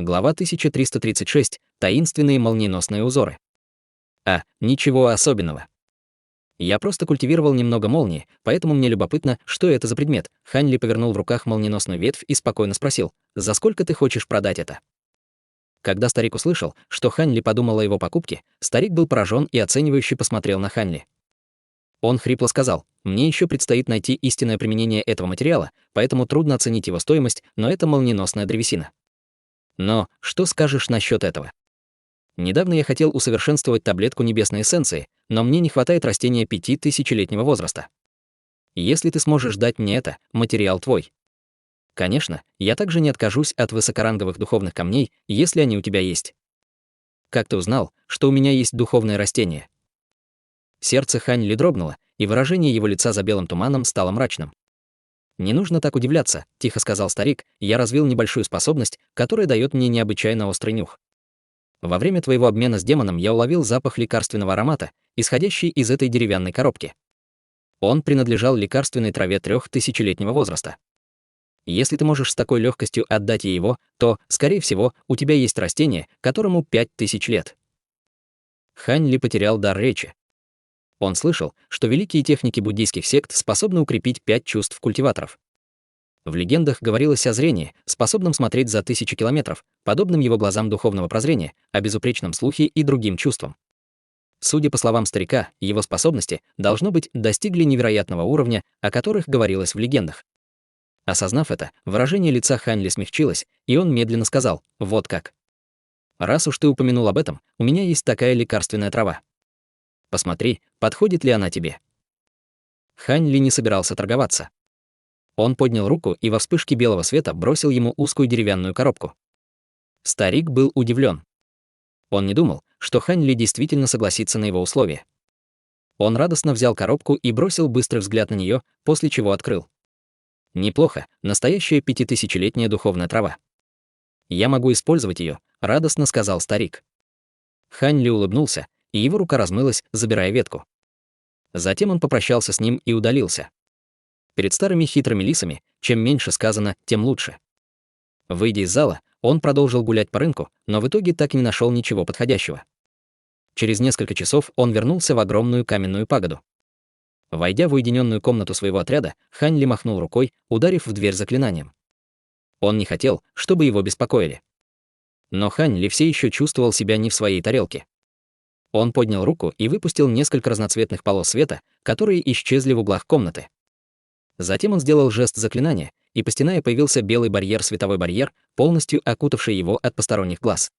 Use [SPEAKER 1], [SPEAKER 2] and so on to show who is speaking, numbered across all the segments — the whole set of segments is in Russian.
[SPEAKER 1] Глава 1336. Таинственные молниеносные узоры. Ничего особенного. Я просто культивировал немного молнии, поэтому мне любопытно, что это за предмет. Хань Ли повернул в руках молниеносную ветвь и спокойно спросил: «За сколько ты хочешь продать это?» Когда старик услышал, что Хань Ли подумал о его покупке, старик был поражен и оценивающе посмотрел на Хань Ли. Он хрипло сказал: «Мне еще предстоит найти истинное применение этого материала, поэтому трудно оценить его стоимость, но это молниеносная древесина. Но что скажешь насчет этого? Недавно я хотел усовершенствовать таблетку небесной эссенции, но мне не хватает растения 5000-летнего возраста. Если ты сможешь дать мне это, материал твой. Конечно, я также не откажусь от высокоранговых духовных камней, если они у тебя есть. Как ты узнал, что у меня есть духовное растение?» Сердце Хань Ли дрогнуло, и выражение его лица за белым туманом стало мрачным. «Не нужно так удивляться», — тихо сказал старик, «я развил небольшую способность, которая дает мне необычайно острый нюх. Во время твоего обмена с демоном я уловил запах лекарственного аромата, исходящий из этой деревянной коробки. Он принадлежал лекарственной траве 3000-летнего возраста. Если ты можешь с такой легкостью отдать ей его, то, скорее всего, у тебя есть растение, которому 5000 лет». Хань Ли потерял дар речи. Он слышал, что великие техники буддийских сект способны укрепить 5 чувств культиваторов. В легендах говорилось о зрении, способном смотреть за 1000 километров, подобным его глазам духовного прозрения, о безупречном слухе и другим чувствам. Судя по словам старика, его способности, должно быть, достигли невероятного уровня, о которых говорилось в легендах. Осознав это, выражение лица Хань Ли смягчилось, и он медленно сказал: «Вот как. Раз уж ты упомянул об этом, у меня есть такая лекарственная трава. Посмотри, подходит ли она тебе». Хань Ли не собирался торговаться. Он поднял руку и во вспышке белого света бросил ему узкую деревянную коробку. Старик был удивлен. Он не думал, что Хань Ли действительно согласится на его условия. Он радостно взял коробку и бросил быстрый взгляд на нее, после чего открыл. «Неплохо, настоящая 5000-летняя духовная трава. Я могу использовать ее», — радостно сказал старик. Хань Ли улыбнулся, и его рука размылась, забирая ветку. Затем он попрощался с ним и удалился. Перед старыми хитрыми лисами, чем меньше сказано, тем лучше. Выйдя из зала, он продолжил гулять по рынку, но в итоге так и не нашел ничего подходящего. Через несколько часов он вернулся в огромную каменную пагоду. Войдя в уединенную комнату своего отряда, Хань Ли махнул рукой, ударив в дверь заклинанием. Он не хотел, чтобы его беспокоили. Но Хань Ли все еще чувствовал себя не в своей тарелке. Он поднял руку и выпустил несколько разноцветных полос света, которые исчезли в углах комнаты. Затем он сделал жест заклинания, и по стене появился белый барьер, световой барьер, полностью окутавший его от посторонних глаз.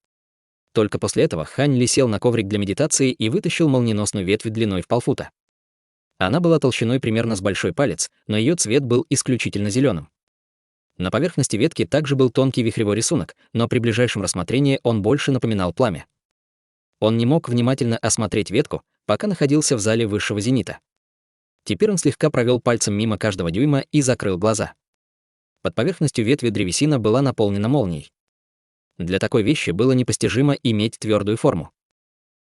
[SPEAKER 1] Только после этого Хань Ли сел на коврик для медитации и вытащил молниеносную ветвь длиной в полфута. Она была толщиной примерно с большой палец, но ее цвет был исключительно зеленым. На поверхности ветки также был тонкий вихревой рисунок, но при ближайшем рассмотрении он больше напоминал пламя. Он не мог внимательно осмотреть ветку, пока находился в зале высшего зенита. Теперь он слегка провел пальцем мимо каждого дюйма и закрыл глаза. Под поверхностью ветви древесина была наполнена молнией. Для такой вещи было непостижимо иметь твердую форму.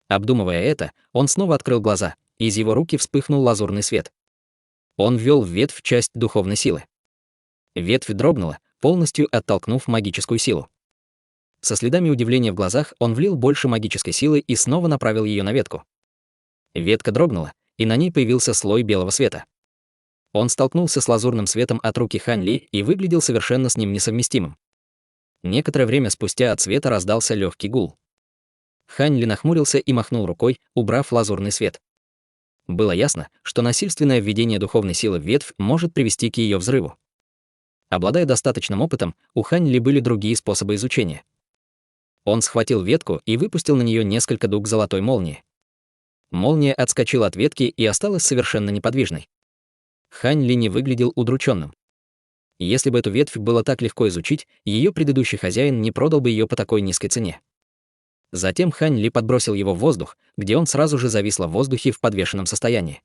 [SPEAKER 1] Обдумывая это, он снова открыл глаза, и из его руки вспыхнул лазурный свет. Он ввел в ветвь часть духовной силы. Ветвь дрогнула, полностью оттолкнув магическую силу. Со следами удивления в глазах он влил больше магической силы и снова направил ее на ветку. Ветка дрогнула, и на ней появился слой белого света. Он столкнулся с лазурным светом от руки Хань Ли и выглядел совершенно с ним несовместимым. Некоторое время спустя от света раздался легкий гул. Хань Ли нахмурился и махнул рукой, убрав лазурный свет. Было ясно, что насильственное введение духовной силы в ветвь может привести к ее взрыву. Обладая достаточным опытом, у Хань Ли были другие способы изучения. Он схватил ветку и выпустил на нее несколько дуг золотой молнии. Молния отскочила от ветки и осталась совершенно неподвижной. Хань Ли не выглядел удрученным. Если бы эту ветвь было так легко изучить, ее предыдущий хозяин не продал бы ее по такой низкой цене. Затем Хань Ли подбросил его в воздух, где он сразу же зависло в воздухе в подвешенном состоянии.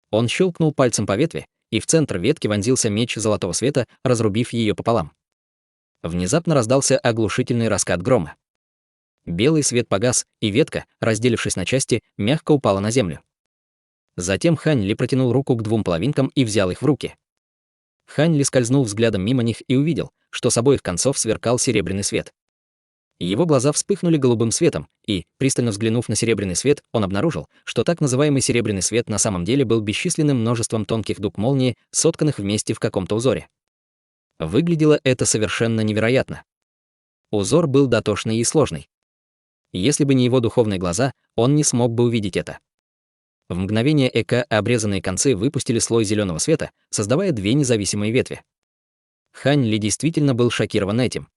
[SPEAKER 1] Он щелкнул пальцем по ветви, и в центр ветки вонзился меч золотого света, разрубив ее пополам. Внезапно раздался оглушительный раскат грома. Белый свет погас, и ветка, разделившись на части, мягко упала на землю. Затем Хань Ли протянул руку к двум половинкам и взял их в руки. Хань Ли скользнул взглядом мимо них и увидел, что с обоих концов сверкал серебряный свет. Его глаза вспыхнули голубым светом, и, пристально взглянув на серебряный свет, он обнаружил, что так называемый серебряный свет на самом деле был бесчисленным множеством тонких дуг молнии, сотканных вместе в каком-то узоре. Выглядело это совершенно невероятно. Узор был дотошный и сложный. Если бы не его духовные глаза, он не смог бы увидеть это. В мгновение ока обрезанные концы выпустили слой зеленого света, создавая две независимые ветви. Хань Ли действительно был шокирован этим.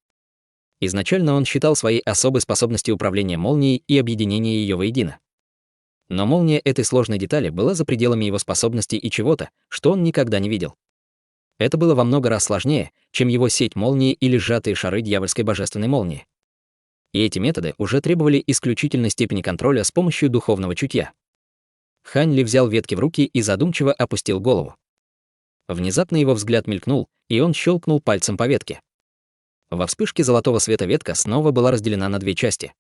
[SPEAKER 1] Изначально он считал своей особой способностью управления молнией и объединения ее воедино. Но молния этой сложной детали была за пределами его способностей и чего-то, что он никогда не видел. Это было во много раз сложнее, чем его сеть молнии или сжатые шары дьявольской божественной молнии. И эти методы уже требовали исключительной степени контроля с помощью духовного чутья. Хань Ли взял ветки в руки и задумчиво опустил голову. Внезапно его взгляд мелькнул, и он щелкнул пальцем по ветке. Во вспышке золотого света ветка снова была разделена на две части.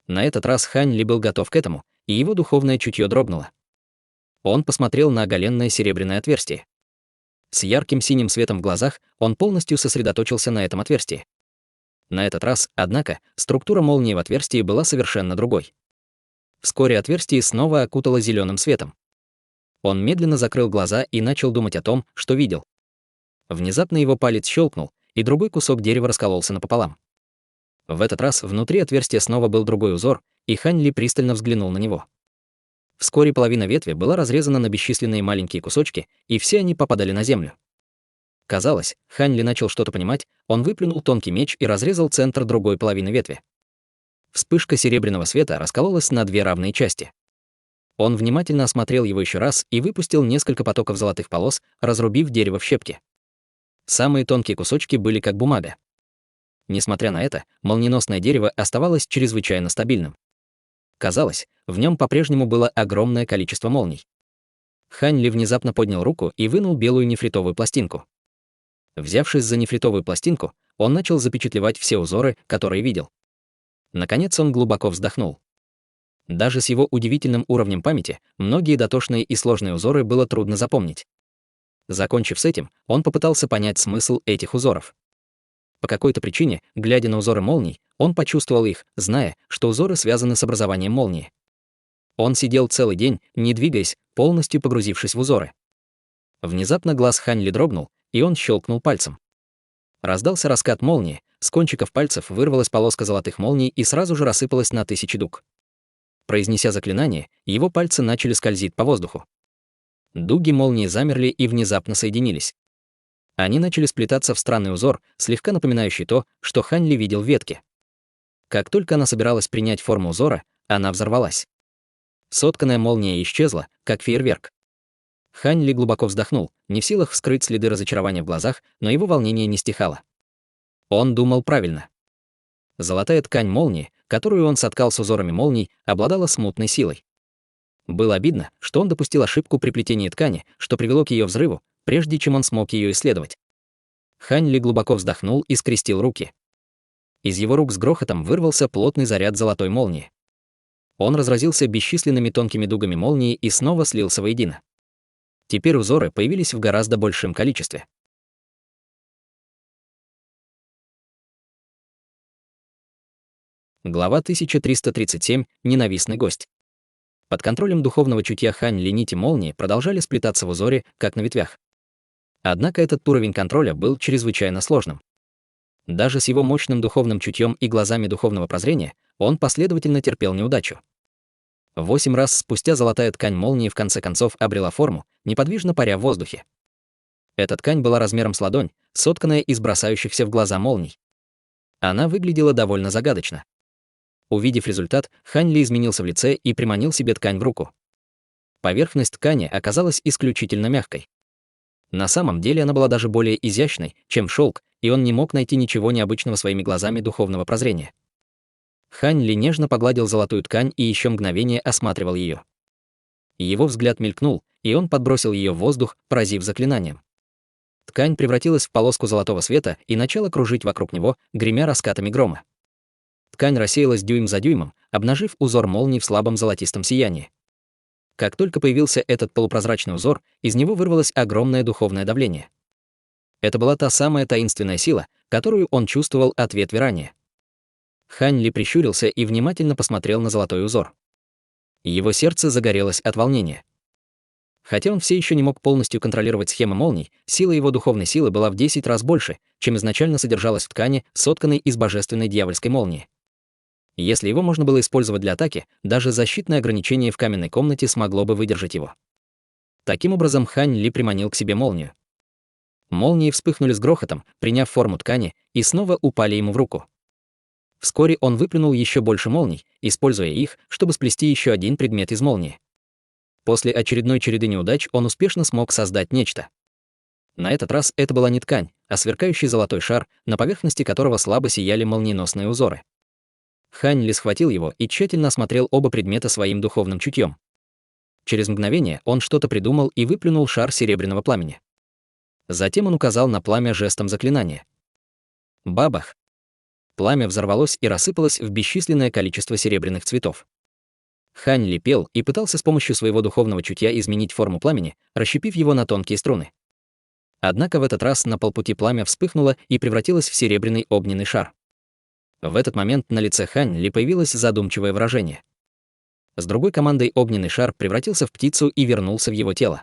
[SPEAKER 1] На этот раз Хань Ли был готов к этому, и его духовное чутье дрогнуло. Он посмотрел на оголенное серебряное отверстие. С ярким синим светом в глазах он полностью сосредоточился на этом отверстии. На этот раз, однако, структура молнии в отверстии была совершенно другой. Вскоре отверстие снова окутало зеленым светом. Он медленно закрыл глаза и начал думать о том, что видел. Внезапно его палец щелкнул, и другой кусок дерева раскололся напополам. В этот раз внутри отверстия снова был другой узор, и Хань Ли пристально взглянул на него. Вскоре половина ветви была разрезана на бесчисленные маленькие кусочки, и все они попадали на землю. Казалось, Хань Ли начал что-то понимать, он выплюнул тонкий меч и разрезал центр другой половины ветви. Вспышка серебряного света раскололась на две равные части. Он внимательно осмотрел его еще раз и выпустил несколько потоков золотых полос, разрубив дерево в щепки. Самые тонкие кусочки были как бумага. Несмотря на это, молниеносное дерево оставалось чрезвычайно стабильным. Казалось, в нем по-прежнему было огромное количество молний. Хань Ли внезапно поднял руку и вынул белую нефритовую пластинку. Взявшись за нефритовую пластинку, он начал запечатлевать все узоры, которые видел. Наконец он глубоко вздохнул. Даже с его удивительным уровнем памяти, многие дотошные и сложные узоры было трудно запомнить. Закончив с этим, он попытался понять смысл этих узоров. По какой-то причине, глядя на узоры молний, он почувствовал их, зная, что узоры связаны с образованием молнии. Он сидел целый день, не двигаясь, полностью погрузившись в узоры. Внезапно глаз Хань Ли дрогнул, и он щелкнул пальцем. Раздался раскат молнии, с кончиков пальцев вырвалась полоска золотых молний и сразу же рассыпалась на тысячи дуг. Произнеся заклинание, его пальцы начали скользить по воздуху. Дуги молнии замерли и внезапно соединились. Они начали сплетаться в странный узор, слегка напоминающий то, что Хань Ли видел в ветке. Как только она собиралась принять форму узора, она взорвалась. Сотканная молния исчезла, как фейерверк. Хань Ли глубоко вздохнул, не в силах скрыть следы разочарования в глазах, но его волнение не стихало. Он думал правильно. Золотая ткань молнии, которую он соткал с узорами молний, обладала смутной силой. Было обидно, что он допустил ошибку при плетении ткани, что привело к ее взрыву, прежде чем он смог ее исследовать. Хань Ли глубоко вздохнул и скрестил руки. Из его рук с грохотом вырвался плотный заряд золотой молнии. Он разразился бесчисленными тонкими дугами молнии и снова слился воедино. Теперь узоры появились в гораздо большем количестве. Глава 1337. Ненавистный гость. Под контролем духовного чутья Хань Ли нити молнии продолжали сплетаться в узоре, как на ветвях. Однако этот уровень контроля был чрезвычайно сложным. Даже с его мощным духовным чутьем и глазами духовного прозрения он последовательно терпел неудачу. 8 раз спустя золотая ткань молнии в конце концов обрела форму, неподвижно паря в воздухе. Эта ткань была размером с ладонь, сотканная из бросающихся в глаза молний. Она выглядела довольно загадочно. Увидев результат, Хань Ли изменился в лице и приманил себе ткань в руку. Поверхность ткани оказалась исключительно мягкой. На самом деле она была даже более изящной, чем шелк, и он не мог найти ничего необычного своими глазами духовного прозрения. Хань Ли нежно погладил золотую ткань и еще мгновение осматривал ее. Его взгляд мелькнул, и он подбросил ее в воздух, поразив заклинанием. Ткань превратилась в полоску золотого света и начала кружить вокруг него, гремя раскатами грома. Ткань рассеялась дюйм за дюймом, обнажив узор молний в слабом золотистом сиянии. Как только появился этот полупрозрачный узор, из него вырвалось огромное духовное давление. Это была та самая таинственная сила, которую он чувствовал от ветви ранее. Хань Ли прищурился и внимательно посмотрел на золотой узор. Его сердце загорелось от волнения. Хотя он все еще не мог полностью контролировать схемы молний, сила его духовной силы была в 10 раз больше, чем изначально содержалась в ткани, сотканной из божественной дьявольской молнии. Если его можно было использовать для атаки, даже защитное ограничение в каменной комнате смогло бы выдержать его. Таким образом, Хань Ли приманил к себе молнию. Молнии вспыхнули с грохотом, приняв форму ткани, и снова упали ему в руку. Вскоре он выплюнул еще больше молний, используя их, чтобы сплести еще один предмет из молнии. После очередной череды неудач он успешно смог создать нечто. На этот раз это была не ткань, а сверкающий золотой шар, на поверхности которого слабо сияли молниеносные узоры. Хань Ли схватил его и тщательно осмотрел оба предмета своим духовным чутьем. Через мгновение он что-то придумал и выплюнул шар серебряного пламени. Затем он указал на пламя жестом заклинания. Бабах! Пламя взорвалось и рассыпалось в бесчисленное количество серебряных цветов. Хань Ли пел и пытался с помощью своего духовного чутья изменить форму пламени, расщепив его на тонкие струны. Однако в этот раз на полпути пламя вспыхнуло и превратилось в серебряный огненный шар. В этот момент на лице Хань Ли появилось задумчивое выражение. С другой командой огненный шар превратился в птицу и вернулся в его тело.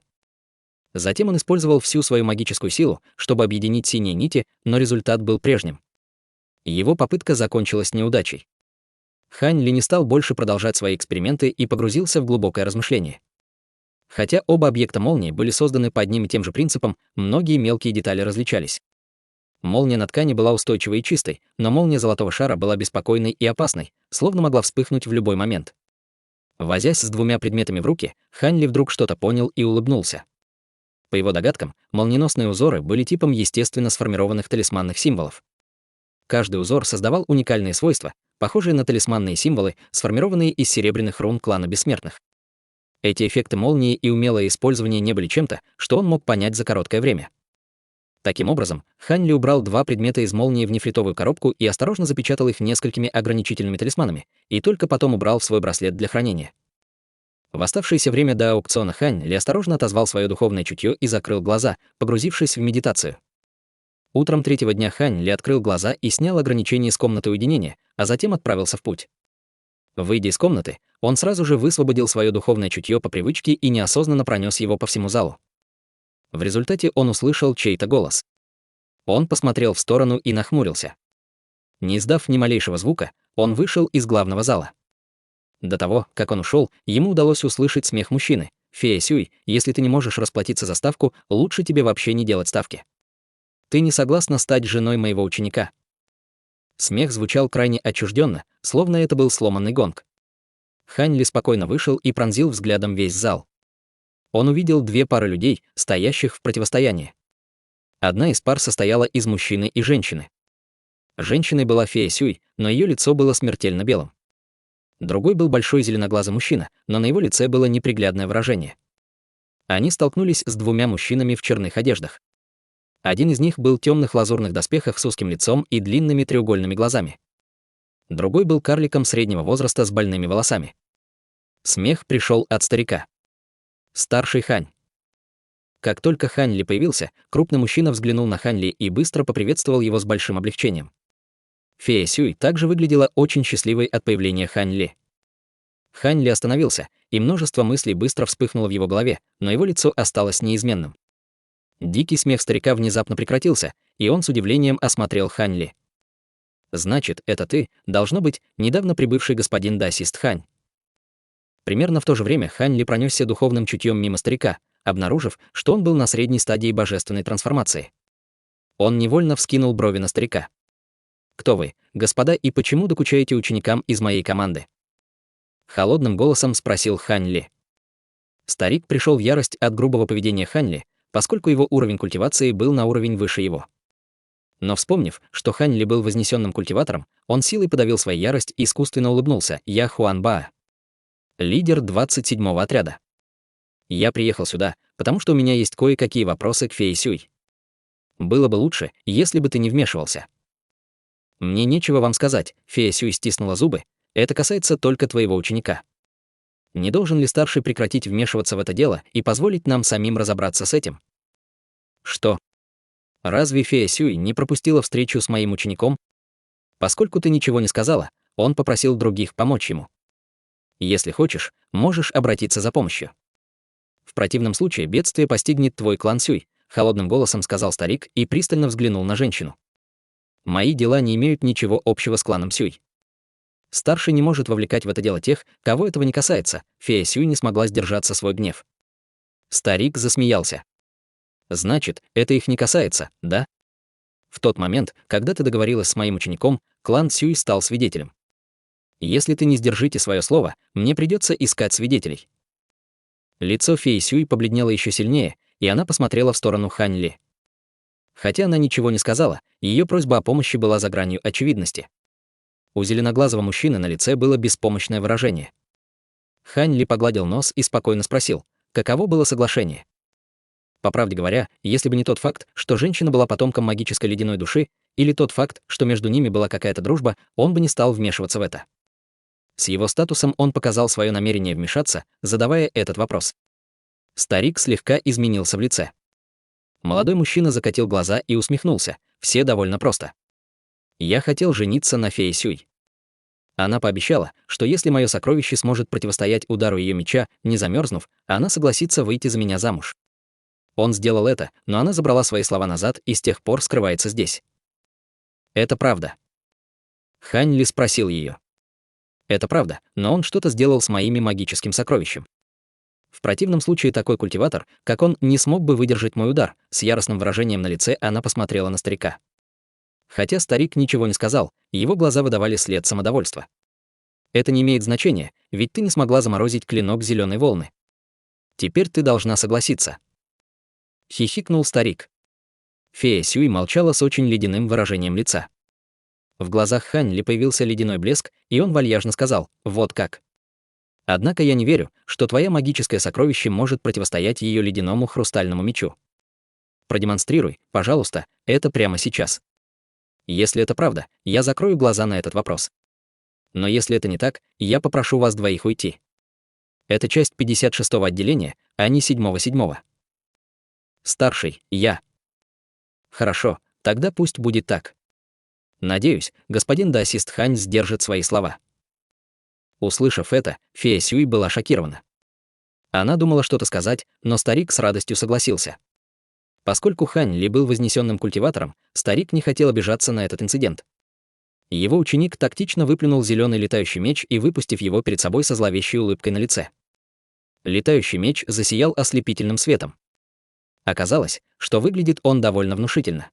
[SPEAKER 1] Затем он использовал всю свою магическую силу, чтобы объединить синие нити, но результат был прежним. Его попытка закончилась неудачей. Хань Ли не стал больше продолжать свои эксперименты и погрузился в глубокое размышление. Хотя оба объекта молнии были созданы по одним и тем же принципам, многие мелкие детали различались. Молния на ткани была устойчивой и чистой, но молния золотого шара была беспокойной и опасной, словно могла вспыхнуть в любой момент. Возясь с двумя предметами в руки, Хань Ли вдруг что-то понял и улыбнулся. По его догадкам, молниеносные узоры были типом естественно сформированных талисманных символов. Каждый узор создавал уникальные свойства, похожие на талисманные символы, сформированные из серебряных рун клана бессмертных. Эти эффекты молнии и умелое использование не были чем-то, что он мог понять за короткое время. Таким образом, Хань Ли убрал два предмета из молнии в нефритовую коробку и осторожно запечатал их несколькими ограничительными талисманами, и только потом убрал в свой браслет для хранения. В оставшееся время до аукциона Хань Ли осторожно отозвал свое духовное чутье и закрыл глаза, погрузившись в медитацию. Утром третьего дня Хань Ли открыл глаза и снял ограничение с комнаты уединения, а затем отправился в путь. Выйдя из комнаты, он сразу же высвободил свое духовное чутье по привычке и неосознанно пронес его по всему залу. В результате он услышал чей-то голос. Он посмотрел в сторону и нахмурился. Не издав ни малейшего звука, он вышел из главного зала. До того, как он ушел, ему удалось услышать смех мужчины. «Фея Сюй, если ты не можешь расплатиться за ставку, лучше тебе вообще не делать ставки. Ты не согласна стать женой моего ученика?» Смех звучал крайне отчужденно, словно это был сломанный гонг. Хань Ли спокойно вышел и пронзил взглядом весь зал. Он увидел две пары людей, стоящих в противостоянии. Одна из пар состояла из мужчины и женщины. Женщиной была фея Сюй, но ее лицо было смертельно белым. Другой был большой зеленоглазый мужчина, но на его лице было неприглядное выражение. Они столкнулись с двумя мужчинами в черных одеждах. Один из них был в темных лазурных доспехах с узким лицом и длинными треугольными глазами. Другой был карликом среднего возраста с больными волосами. Смех пришел от старика. Старший Хань. Как только Хань Ли появился, крупный мужчина взглянул на Хань Ли и быстро поприветствовал его с большим облегчением. Фея Сюй также выглядела очень счастливой от появления Хань Ли. Хань Ли остановился, и множество мыслей быстро вспыхнуло в его голове, но его лицо осталось неизменным. Дикий смех старика внезапно прекратился, и он с удивлением осмотрел Хань Ли. «Значит, это ты, должно быть, недавно прибывший господин Дасист Хань». Примерно в то же время Хань Ли пронесся духовным чутьем мимо старика, обнаружив, что он был на средней стадии божественной трансформации. Он невольно вскинул брови на старика. «Кто вы, господа, и почему докучаете ученикам из моей команды?» Холодным голосом спросил Хань Ли. Старик пришел в ярость от грубого поведения Хань Ли, поскольку его уровень культивации был на уровень выше его. Но вспомнив, что Хань Ли был вознесенным культиватором, он силой подавил свою ярость и искусственно улыбнулся. «Я Хуан Баа, лидер 27-го отряда. Я приехал сюда, потому что у меня есть кое-какие вопросы к фее Сюй. Было бы лучше, если бы ты не вмешивался». «Мне нечего вам сказать», — фея Сюй стиснула зубы. «Это касается только твоего ученика. Не должен ли старший прекратить вмешиваться в это дело и позволить нам самим разобраться с этим?» «Что? Разве фея Сюй не пропустила встречу с моим учеником? Поскольку ты ничего не сказала, он попросил других помочь ему. Если хочешь, можешь обратиться за помощью. В противном случае бедствие постигнет твой клан Сюй, холодным голосом сказал старик и пристально взглянул на женщину. Мои дела не имеют ничего общего с кланом Сюй. Старший не может вовлекать в это дело тех, кого этого не касается. Фея Сюй не смогла сдержаться свой гнев. Старик засмеялся. Значит, это их не касается, да? В тот момент, когда ты договорилась с моим учеником, клан Сюй стал свидетелем. Если ты не сдержите свое слово, мне придется искать свидетелей. Лицо феи Сюй побледнело еще сильнее, и она посмотрела в сторону Хань Ли. Хотя она ничего не сказала, ее просьба о помощи была за гранью очевидности. У зеленоглазого мужчины на лице было беспомощное выражение. Хань Ли погладил нос и спокойно спросил, каково было соглашение. По правде говоря, если бы не тот факт, что женщина была потомком магической ледяной души, или тот факт, что между ними была какая-то дружба, он бы не стал вмешиваться в это. С его статусом он показал свое намерение вмешаться, задавая этот вопрос. Старик слегка изменился в лице. Молодой мужчина закатил глаза и усмехнулся. Все довольно просто. Я хотел жениться на фее Сюй. Она пообещала, что если мое сокровище сможет противостоять удару ее меча, не замерзнув, она согласится выйти за меня замуж. Он сделал это, но она забрала свои слова назад и с тех пор скрывается здесь. Это правда. Хань Ли спросил ее. Это правда, но он что-то сделал с моими магическим сокровищем. В противном случае такой культиватор, как он, не смог бы выдержать мой удар. С яростным выражением на лице она посмотрела на старика. Хотя старик ничего не сказал, его глаза выдавали след самодовольства. Это не имеет значения, ведь ты не смогла заморозить клинок зеленой волны. Теперь ты должна согласиться. Хихикнул старик. Фея Сюй молчала с очень ледяным выражением лица. В глазах Хань Ли появился ледяной блеск, и он вальяжно сказал: «Вот как. Однако я не верю, что твое магическое сокровище может противостоять ее ледяному хрустальному мечу. Продемонстрируй, пожалуйста, это прямо сейчас. Если это правда, я закрою глаза на этот вопрос. Но если это не так, я попрошу вас двоих уйти. Это часть 56-го отделения, а не 7-го. Старший, я. Хорошо, тогда пусть будет так. Надеюсь, господин даосист Хань сдержит свои слова». Услышав это, фея Сюй была шокирована. Она думала что-то сказать, но старик с радостью согласился. Поскольку Хань Ли был вознесенным культиватором, старик не хотел обижаться на этот инцидент. Его ученик тактично выплюнул зеленый летающий меч и, выпустив его перед собой со зловещей улыбкой на лице. Летающий меч засиял ослепительным светом. Оказалось, что выглядит он довольно внушительно.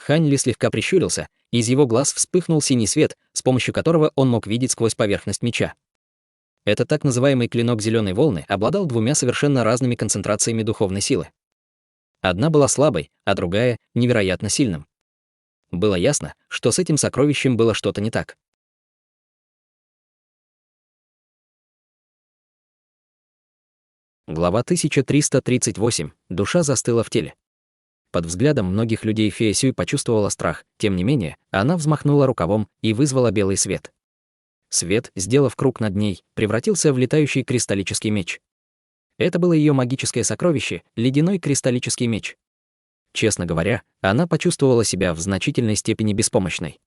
[SPEAKER 1] Хань Ли слегка прищурился, и из его глаз вспыхнул синий свет, с помощью которого он мог видеть сквозь поверхность меча. Этот так называемый клинок зеленой волны обладал двумя совершенно разными концентрациями духовной силы. Одна была слабой, а другая — невероятно сильным. Было ясно, что с этим сокровищем было что-то не так. Глава 1338. Душа застыла в теле. Под взглядом многих людей фея Сюй почувствовала страх, тем не менее, она взмахнула рукавом и вызвала белый свет. Свет, сделав круг над ней, превратился в летающий кристаллический меч. Это было ее магическое сокровище, ледяной кристаллический меч. Честно говоря, она почувствовала себя в значительной степени беспомощной.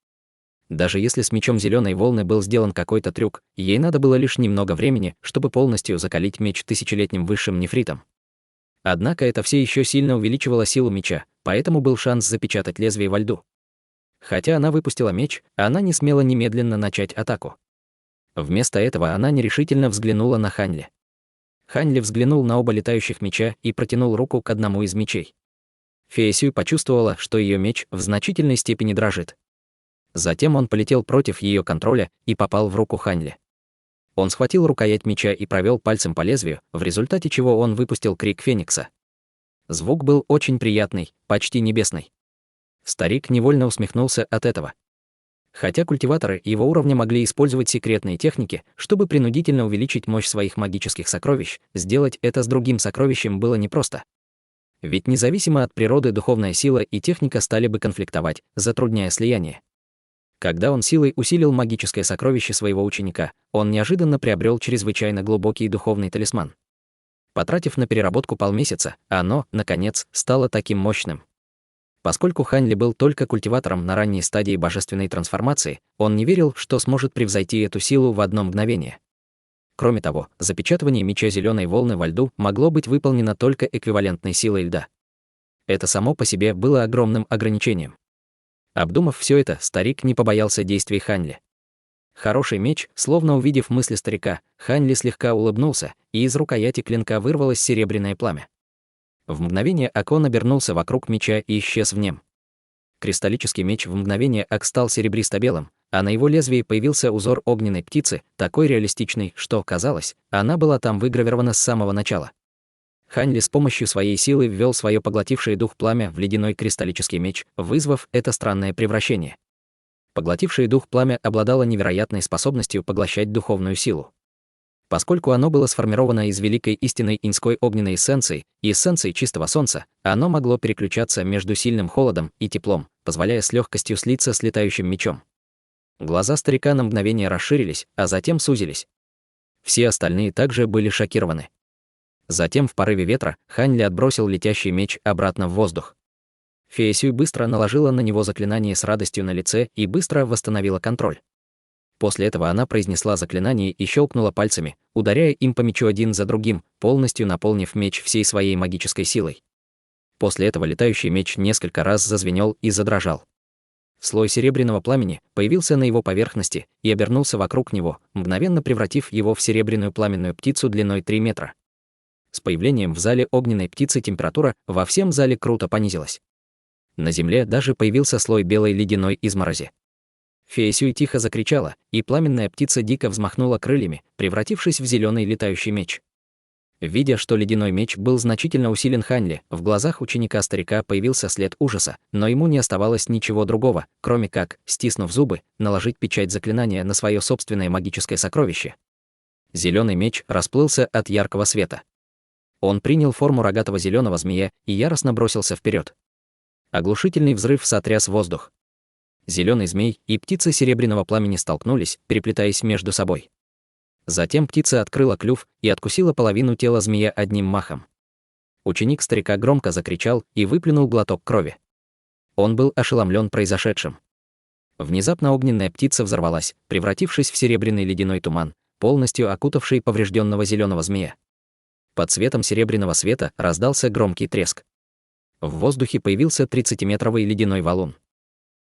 [SPEAKER 1] Даже если с мечом зеленой волны был сделан какой-то трюк, ей надо было лишь немного времени, чтобы полностью закалить меч тысячелетним высшим нефритом. Однако это все еще сильно увеличивало силу меча, поэтому был шанс запечатать лезвие во льду. Хотя она выпустила меч, она не смела немедленно начать атаку. Вместо этого она нерешительно взглянула на Хань Ли. Хань Ли взглянул на оба летающих меча и протянул руку к одному из мечей. Фея Сюй почувствовала, что ее меч в значительной степени дрожит. Затем он полетел против ее контроля и попал в руку Хань Ли. Он схватил рукоять меча и провел пальцем по лезвию, в результате чего он выпустил крик Феникса. Звук был очень приятный, почти небесный. Старик невольно усмехнулся от этого. Хотя культиваторы его уровня могли использовать секретные техники, чтобы принудительно увеличить мощь своих магических сокровищ, сделать это с другим сокровищем было непросто. Ведь независимо от природы духовная сила и техника стали бы конфликтовать, затрудняя слияние. Когда он силой усилил магическое сокровище своего ученика, он неожиданно приобрел чрезвычайно глубокий духовный талисман. Потратив на переработку полмесяца, оно, наконец, стало таким мощным. Поскольку Хань Ли был только культиватором на ранней стадии божественной трансформации, он не верил, что сможет превзойти эту силу в одно мгновение. Кроме того, запечатывание меча зеленой волны во льду могло быть выполнено только эквивалентной силой льда. Это само по себе было огромным ограничением. Обдумав все это, старик не побоялся действий Хань Ли. Хороший меч, словно увидев мысли старика, Хань Ли слегка улыбнулся, и из рукояти клинка вырвалось серебряное пламя. В мгновение ока он обернулся вокруг меча и исчез в нем. Кристаллический меч в мгновение ока стал серебристо-белым, а на его лезвии появился узор огненной птицы, такой реалистичный, что, казалось, она была там выгравирована с самого начала. Хань Ли с помощью своей силы ввел свое поглотившее дух пламя в ледяной кристаллический меч, вызвав это странное превращение. Поглотившее дух пламя обладало невероятной способностью поглощать духовную силу. Поскольку оно было сформировано из великой истинной иньской огненной эссенции и эссенции чистого солнца, оно могло переключаться между сильным холодом и теплом, позволяя с легкостью слиться с летающим мечом. Глаза старика на мгновение расширились, а затем сузились. Все остальные также были шокированы. Затем в порыве ветра Хань Ли отбросил летящий меч обратно в воздух. Фея Сюй быстро наложила на него заклинание с радостью на лице и быстро восстановила контроль. После этого она произнесла заклинание и щелкнула пальцами, ударяя им по мечу один за другим, полностью наполнив меч всей своей магической силой. После этого летающий меч несколько раз зазвенел и задрожал. Слой серебряного пламени появился на его поверхности и обернулся вокруг него, мгновенно превратив его в серебряную пламенную птицу длиной 3 метра. С появлением в зале огненной птицы температура во всем зале круто понизилась. На земле даже появился слой белой ледяной изморози. Фея Сюй тихо закричала, и пламенная птица дико взмахнула крыльями, превратившись в зеленый летающий меч. Видя, что ледяной меч был значительно усилен Хань Ли, в глазах ученика-старика появился след ужаса, но ему не оставалось ничего другого, кроме как, стиснув зубы, наложить печать заклинания на свое собственное магическое сокровище. Зеленый меч расплылся от яркого света. Он принял форму рогатого зеленого змея и яростно бросился вперед. Оглушительный взрыв сотряс воздух. Зеленый змей и птица серебряного пламени столкнулись, переплетаясь между собой. Затем птица открыла клюв и откусила половину тела змея одним махом. Ученик старика громко закричал и выплюнул глоток крови. Он был ошеломлен произошедшим. Внезапно огненная птица взорвалась, превратившись в серебряный ледяной туман, полностью окутавший поврежденного зеленого змея. Под светом серебряного света раздался громкий треск. В воздухе появился 30-метровый ледяной валун.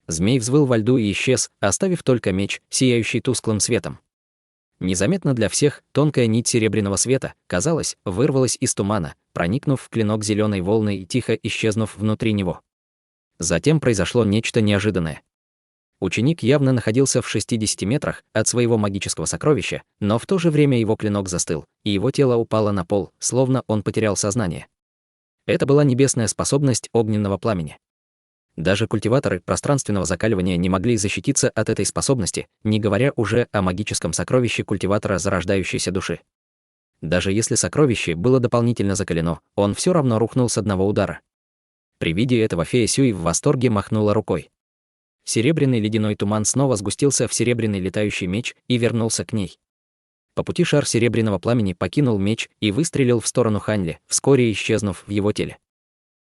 [SPEAKER 1] Змей взвыл во льду и исчез, оставив только меч, сияющий тусклым светом. Незаметно для всех тонкая нить серебряного света, казалось, вырвалась из тумана, проникнув в клинок зеленой волны и тихо исчезнув внутри него. Затем произошло нечто неожиданное. Ученик явно находился в 60 метрах от своего магического сокровища, но в то же время его клинок застыл, и его тело упало на пол, словно он потерял сознание. Это была небесная способность огненного пламени. Даже культиваторы пространственного закаливания не могли защититься от этой способности, не говоря уже о магическом сокровище культиватора зарождающейся души. Даже если сокровище было дополнительно закалено, он все равно рухнул с одного удара. При виде этого фея Сюй в восторге махнула рукой. Серебряный ледяной туман снова сгустился в серебряный летающий меч и вернулся к ней. По пути шар серебряного пламени покинул меч и выстрелил в сторону Хань Ли, вскоре исчезнув в его теле.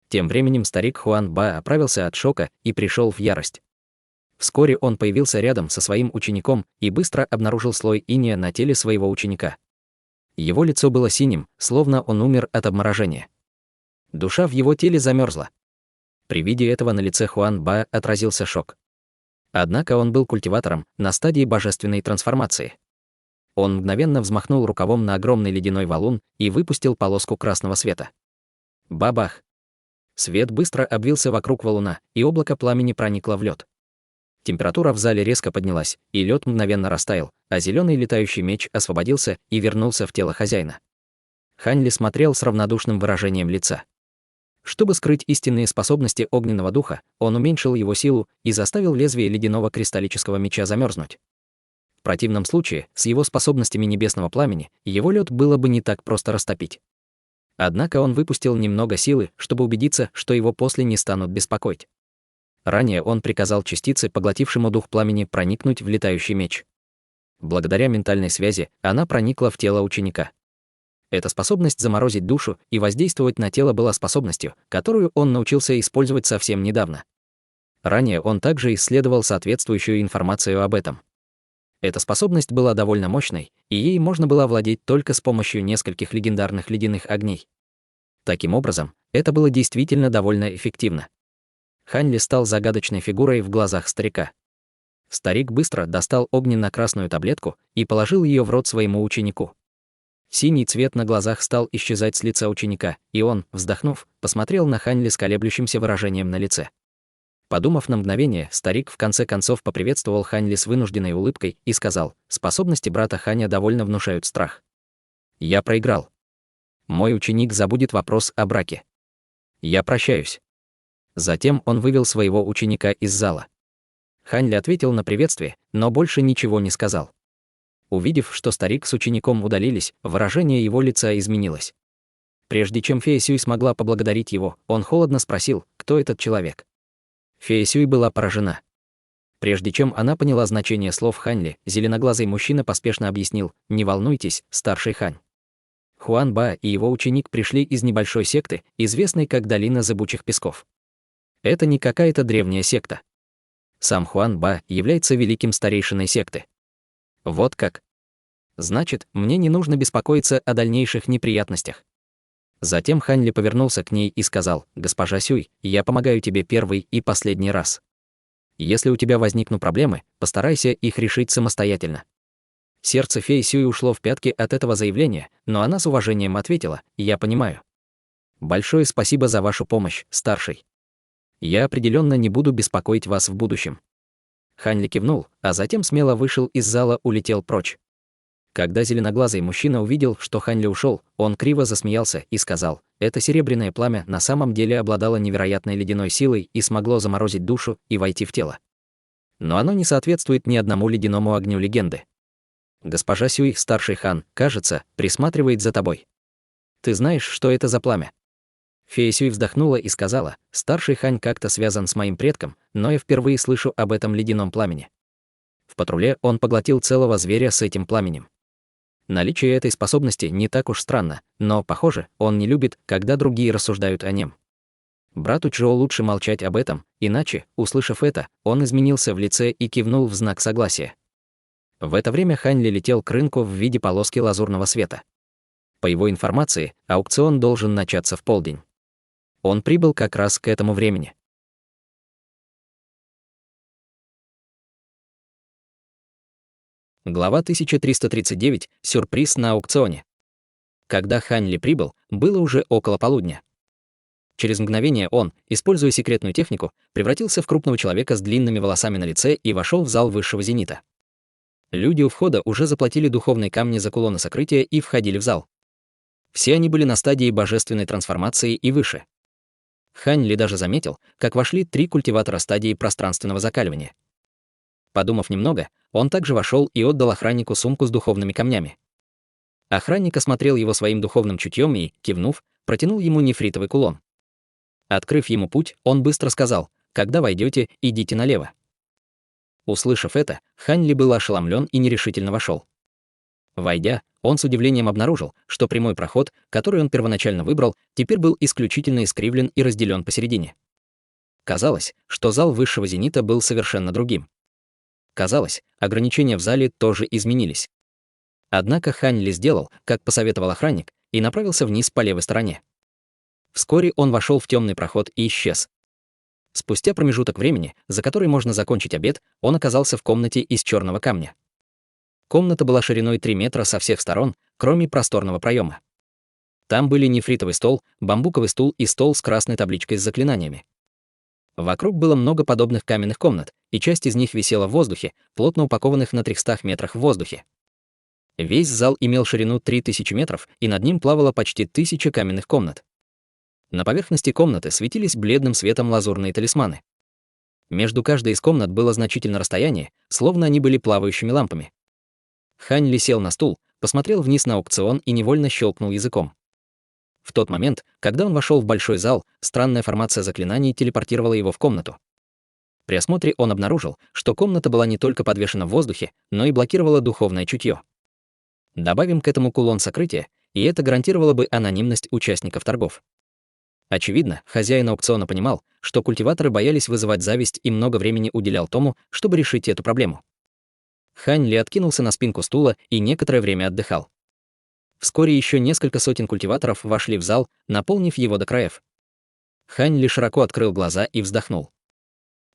[SPEAKER 1] Тем временем старик Хуан Ба оправился от шока и пришел в ярость. Вскоре он появился рядом со своим учеником и быстро обнаружил слой иния на теле своего ученика. Его лицо было синим, словно он умер от обморожения. Душа в его теле замерзла. При виде этого на лице Хуан Ба отразился шок. Однако он был культиватором на стадии божественной трансформации. Он мгновенно взмахнул рукавом на огромный ледяной валун и выпустил полоску красного света. Бабах! Свет быстро обвился вокруг валуна, и облако пламени проникло в лед. Температура в зале резко поднялась, и лед мгновенно растаял, а зеленый летающий меч освободился и вернулся в тело хозяина. Хань Ли смотрел с равнодушным выражением лица. Чтобы скрыть истинные способности огненного духа, он уменьшил его силу и заставил лезвие ледяного кристаллического меча замерзнуть. В противном случае, с его способностями небесного пламени, его лед было бы не так просто растопить. Однако он выпустил немного силы, чтобы убедиться, что его после не станут беспокоить. Ранее он приказал частице, поглотившему дух пламени, проникнуть в летающий меч. Благодаря ментальной связи она проникла в тело ученика. Эта способность заморозить душу и воздействовать на тело была способностью, которую он научился использовать совсем недавно. Ранее он также исследовал соответствующую информацию об этом. Эта способность была довольно мощной, и ей можно было овладеть только с помощью нескольких легендарных ледяных огней. Таким образом, это было действительно довольно эффективно. Хань Ли стал загадочной фигурой в глазах старика. Старик быстро достал огненно-красную таблетку и положил ее в рот своему ученику. Синий цвет на глазах стал исчезать с лица ученика, и он, вздохнув, посмотрел на Хань Ли с колеблющимся выражением на лице. Подумав на мгновение, старик в конце концов поприветствовал Хань Ли с вынужденной улыбкой и сказал: «Способности брата Ханя довольно внушают страх. Я проиграл. Мой ученик забудет вопрос о браке. Я прощаюсь». Затем он вывел своего ученика из зала. Хань Ли ответил на приветствие, но больше ничего не сказал. Увидев, что старик с учеником удалились, выражение его лица изменилось. Прежде чем Фея Сюй смогла поблагодарить его, он холодно спросил, кто этот человек. Фея Сюй была поражена. Прежде чем она поняла значение слов Хань Ли, зеленоглазый мужчина поспешно объяснил: «Не волнуйтесь, старший Хань. Хуан Ба и его ученик пришли из небольшой секты, известной как Долина Зыбучих Песков. Это не какая-то древняя секта. Сам Хуан Ба является великим старейшиной секты». Вот как? Значит, мне не нужно беспокоиться о дальнейших неприятностях. Затем Хань Ли повернулся к ней и сказал: «Госпожа Сюй, я помогаю тебе первый и последний раз. Если у тебя возникнут проблемы, постарайся их решить самостоятельно». Сердце феи Сюй ушло в пятки от этого заявления, но она с уважением ответила: «Я понимаю. Большое спасибо за вашу помощь, старший. Я определенно не буду беспокоить вас в будущем». Хань Ли кивнул, а затем смело вышел из зала, улетел прочь. Когда зеленоглазый мужчина увидел, что Хань Ли ушел, он криво засмеялся и сказал: «Это серебряное пламя на самом деле обладало невероятной ледяной силой и смогло заморозить душу и войти в тело. Но оно не соответствует ни одному ледяному огню легенды. Госпожа Сюй, старший хан, кажется, присматривает за тобой. Ты знаешь, что это за пламя?» Фея Сюй вздохнула и сказала: «Старший Хань как-то связан с моим предком, но я впервые слышу об этом ледяном пламени. В патруле он поглотил целого зверя с этим пламенем. Наличие этой способности не так уж странно, но, похоже, он не любит, когда другие рассуждают о нем. Брату Чжоу лучше молчать об этом, иначе, услышав это, он изменился в лице и кивнул в знак согласия». В это время Хань Ли летел к рынку в виде полоски лазурного света. По его информации, аукцион должен начаться в полдень. Он прибыл как раз к этому времени. Глава 1339. Сюрприз на аукционе. Когда Хань Ли прибыл, было уже около полудня. Через мгновение он, используя секретную технику, превратился в крупного человека с длинными волосами на лице и вошел в зал высшего зенита. Люди у входа уже заплатили духовные камни за кулоны сокрытия и входили в зал. Все они были на стадии божественной трансформации и выше. Хань Ли даже заметил, как вошли 3 культиватора стадии пространственного закаливания. Подумав немного, он также вошел и отдал охраннику сумку с духовными камнями. Охранник осмотрел его своим духовным чутьем и, кивнув, протянул ему нефритовый кулон. Открыв ему путь, он быстро сказал: «Когда войдете, идите налево». Услышав это, Хань Ли был ошеломлен и нерешительно вошел. Войдя, он с удивлением обнаружил, что прямой проход, который он первоначально выбрал, теперь был исключительно искривлен и разделен посередине. Казалось, что зал высшего зенита был совершенно другим. Казалось, ограничения в зале тоже изменились. Однако Хань Ли сделал, как посоветовал охранник, и направился вниз по левой стороне. Вскоре он вошел в темный проход и исчез. Спустя промежуток времени, за который можно закончить обед, он оказался в комнате из черного камня. Комната была шириной 3 метра со всех сторон, кроме просторного проема. Там были нефритовый стол, бамбуковый стул и стол с красной табличкой с заклинаниями. Вокруг было много подобных каменных комнат, и часть из них висела в воздухе, плотно упакованных на 300 метрах в воздухе. Весь зал имел ширину 3000 метров, и над ним плавало почти 1000 каменных комнат. На поверхности комнаты светились бледным светом лазурные талисманы. Между каждой из комнат было значительное расстояние, словно они были плавающими лампами. Хань Ли сел на стул, посмотрел вниз на аукцион и невольно щелкнул языком. В тот момент, когда он вошел в большой зал, странная формация заклинаний телепортировала его в комнату. При осмотре он обнаружил, что комната была не только подвешена в воздухе, но и блокировала духовное чутье. Добавим к этому кулон сокрытия, и это гарантировало бы анонимность участников торгов. Очевидно, хозяин аукциона понимал, что культиваторы боялись вызывать зависть и много времени уделял тому, чтобы решить эту проблему. Хань Ли откинулся на спинку стула и некоторое время отдыхал. Вскоре еще несколько сотен культиваторов вошли в зал, наполнив его до краев. Хань Ли широко открыл глаза и вздохнул.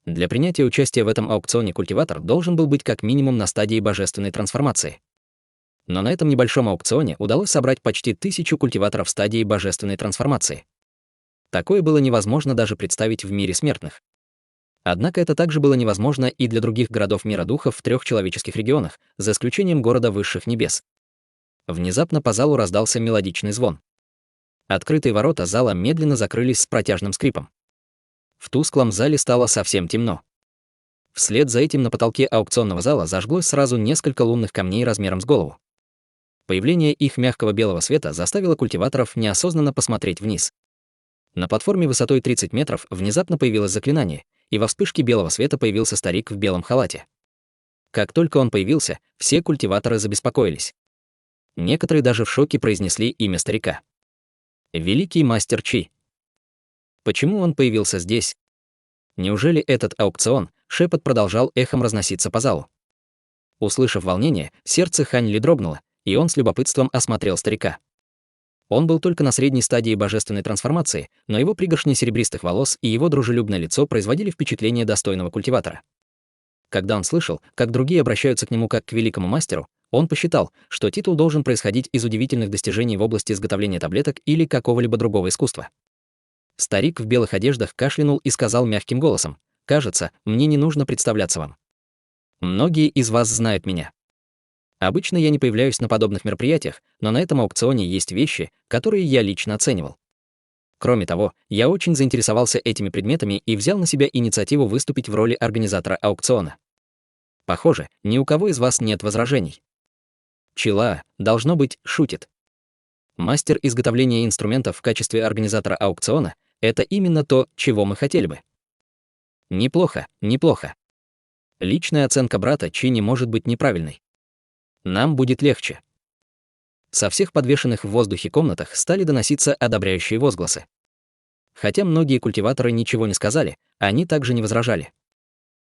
[SPEAKER 1] Для принятия участия в этом аукционе культиватор должен был быть как минимум на стадии божественной трансформации. Но на этом небольшом аукционе удалось собрать почти 1000 культиваторов стадии божественной трансформации. Такое было невозможно даже представить в мире смертных. Однако это также было невозможно и для других городов мира духов в 3 человеческих регионах, за исключением города высших небес. Внезапно по залу раздался мелодичный звон. Открытые ворота зала медленно закрылись с протяжным скрипом. В тусклом зале стало совсем темно. Вслед за этим на потолке аукционного зала зажглось сразу несколько лунных камней размером с голову. Появление их мягкого белого света заставило культиваторов неосознанно посмотреть вниз. На платформе высотой 30 метров внезапно появилось заклинание, и во вспышке белого света появился старик в белом халате. Как только он появился, все культиваторы забеспокоились. Некоторые даже в шоке произнесли имя старика. Великий мастер Чи. Почему он появился здесь? Неужели этот аукцион? Шепот продолжал эхом разноситься по залу. Услышав волнение, сердце Хань Ли дрогнуло, и он с любопытством осмотрел старика. Он был только на средней стадии божественной трансформации, но его пригоршни серебристых волос и его дружелюбное лицо производили впечатление достойного культиватора. Когда он слышал, как другие обращаются к нему как к великому мастеру, он посчитал, что титул должен происходить из удивительных достижений в области изготовления таблеток или какого-либо другого искусства. Старик в белых одеждах кашлянул и сказал мягким голосом: «Кажется, мне не нужно представляться вам. Многие из вас знают меня. Обычно я не появляюсь на подобных мероприятиях, но на этом аукционе есть вещи, которые я лично оценивал. Кроме того, я очень заинтересовался этими предметами и взял на себя инициативу выступить в роли организатора аукциона. Похоже, ни у кого из вас нет возражений». Чила, должно быть, шутит. Мастер изготовления инструментов в качестве организатора аукциона — это именно то, чего мы хотели бы. Неплохо, неплохо. Личная оценка брата Чи не может быть неправильной. Нам будет легче. Со всех подвешенных в воздухе комнатах стали доноситься одобряющие возгласы. Хотя многие культиваторы ничего не сказали, они также не возражали.